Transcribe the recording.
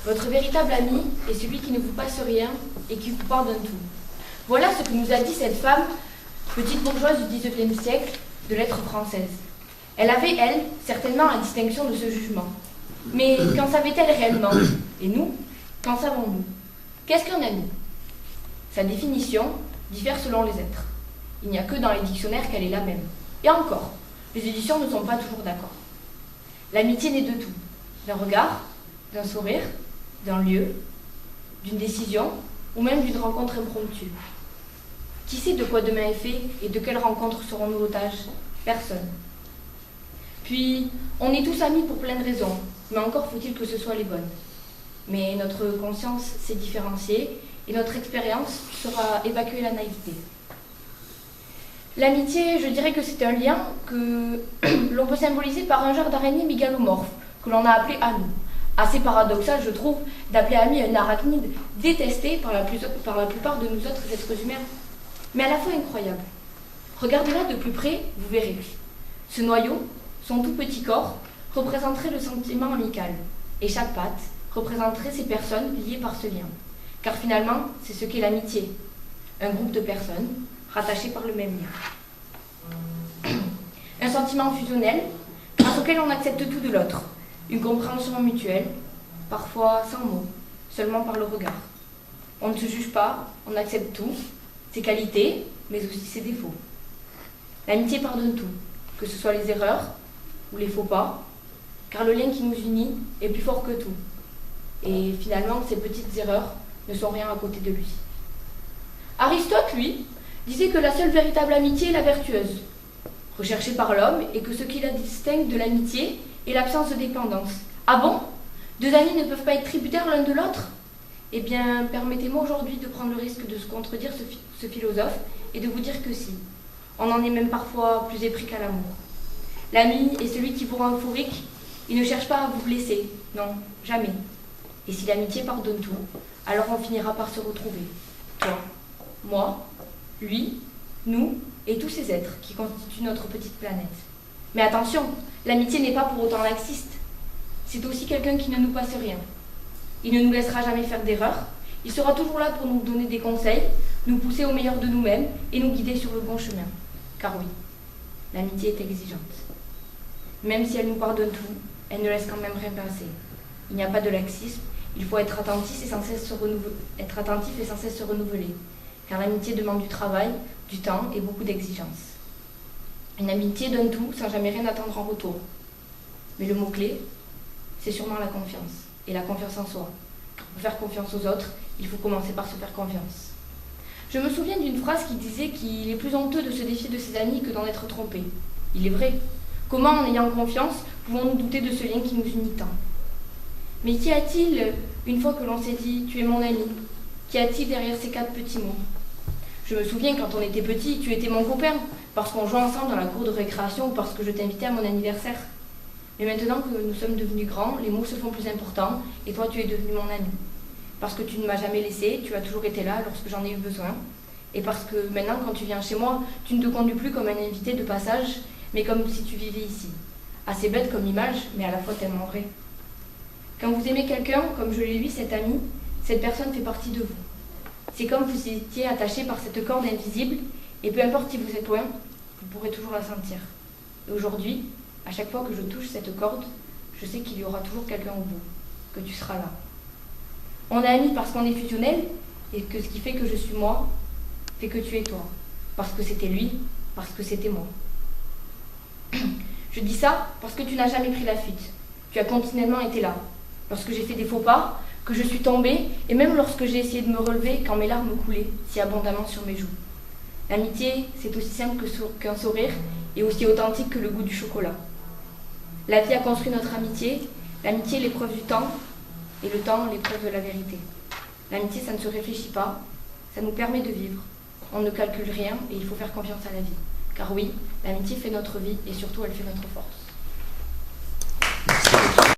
Votre véritable ami est celui qui ne vous passe rien et qui vous pardonne tout. Voilà ce que nous a dit cette femme, petite bourgeoise du XIXe siècle, de lettres françaises. Elle avait, elle, certainement la distinction de ce jugement. Mais qu'en savait-elle réellement? Et nous, qu'en savons-nous? Qu'est-ce qu'un ami? Sa définition diffère selon les êtres. Il n'y a que dans les dictionnaires qu'elle est la même. Et encore, les éditions ne sont pas toujours d'accord. L'amitié naît de tout. D'un regard, d'un sourire, d'un lieu, d'une décision ou même d'une rencontre impromptue. Qui sait de quoi demain est fait et de quelle rencontre serons-nous otages? Personne. Puis, on est tous amis pour plein de raisons, mais encore faut-il que ce soit les bonnes. Mais notre conscience s'est différenciée et notre expérience saura évacuer la naïveté. L'amitié, je dirais que c'est un lien que l'on peut symboliser par un genre d'araignée mégalomorphe, que l'on a appelé ami. Assez paradoxal, je trouve, d'appeler ami un arachnide détesté par la plupart de nous autres êtres humains, mais à la fois incroyable. Regardez-la de plus près, vous verrez. Ce noyau, son tout petit corps, représenterait le sentiment amical, et chaque patte représenterait ces personnes liées par ce lien. Car finalement, c'est ce qu'est l'amitié, un groupe de personnes rattachées par le même lien. Un sentiment fusionnel, grâce auquel on accepte tout de l'autre, une compréhension mutuelle, parfois sans mots, seulement par le regard. On ne se juge pas, on accepte tout, ses qualités, mais aussi ses défauts. L'amitié pardonne tout, que ce soit les erreurs ou les faux pas, car le lien qui nous unit est plus fort que tout. Et finalement, ces petites erreurs ne sont rien à côté de lui. Aristote, lui, disait que la seule véritable amitié est la vertueuse, recherchée par l'homme, et que ce qui la distingue de l'amitié est l'absence de dépendance. Ah bon? Deux amis ne peuvent pas être tributaires l'un de l'autre? Eh bien, permettez-moi aujourd'hui de prendre le risque de se contredire ce philosophe et de vous dire que si. On en est même parfois plus épris qu'à l'amour. L'ami est celui qui vous rend euphorique. Il ne cherche pas à vous blesser. Non, jamais. Et si l'amitié pardonne tout, alors on finira par se retrouver. Toi, moi, lui, nous et tous ces êtres qui constituent notre petite planète. Mais attention, l'amitié n'est pas pour autant laxiste. C'est aussi quelqu'un qui ne nous passe rien. Il ne nous laissera jamais faire d'erreurs. Il sera toujours là pour nous donner des conseils, nous pousser au meilleur de nous-mêmes et nous guider sur le bon chemin. Car oui, l'amitié est exigeante. Même si elle nous pardonne tout, elle ne laisse quand même rien passer. Il n'y a pas de laxisme, il faut être attentif et sans cesse se renouveler. Car l'amitié demande du travail, du temps et beaucoup d'exigences. Une amitié donne tout sans jamais rien attendre en retour. Mais le mot-clé, c'est sûrement la confiance. Et la confiance en soi. Pour faire confiance aux autres, il faut commencer par se faire confiance. Je me souviens d'une phrase qui disait qu'il est plus honteux de se défier de ses amis que d'en être trompé. Il est vrai. Comment, en ayant confiance, pouvons-nous douter de ce lien qui nous unit tant? Mais qu'y a-t-il, une fois que l'on s'est dit « tu es mon ami », qu'y a-t-il derrière ces 4 petits mots? Je me souviens, quand on était petit, tu étais mon copain, parce qu'on jouait ensemble dans la cour de récréation ou parce que je t'invitais à mon anniversaire. Mais maintenant que nous sommes devenus grands, les mots se font plus importants, et toi tu es devenu mon ami. Parce que tu ne m'as jamais laissé, tu as toujours été là lorsque j'en ai eu besoin. Et parce que maintenant, quand tu viens chez moi, tu ne te conduis plus comme un invité de passage, mais comme si tu vivais ici. Assez bête comme image, mais à la fois tellement vrai. Quand vous aimez quelqu'un, comme je l'ai eu, cet ami, cette personne fait partie de vous. C'est comme vous étiez attaché par cette corde invisible, et peu importe si vous êtes loin, vous pourrez toujours la sentir. Et aujourd'hui, à chaque fois que je touche cette corde, je sais qu'il y aura toujours quelqu'un au bout, que tu seras là. On est amis parce qu'on est fusionnel, et que ce qui fait que je suis moi, fait que tu es toi. Parce que c'était lui, parce que c'était moi. Je dis ça parce que tu n'as jamais pris la fuite. Tu as continuellement été là. Lorsque j'ai fait des faux pas, que je suis tombée, et même lorsque j'ai essayé de me relever quand mes larmes coulaient si abondamment sur mes joues. L'amitié, c'est aussi simple qu'un sourire, et aussi authentique que le goût du chocolat. La vie a construit notre amitié, l'amitié l'épreuve du temps, et le temps l'épreuve de la vérité. L'amitié, ça ne se réfléchit pas, ça nous permet de vivre. On ne calcule rien et il faut faire confiance à la vie. Car oui, l'amitié fait notre vie et surtout elle fait notre force.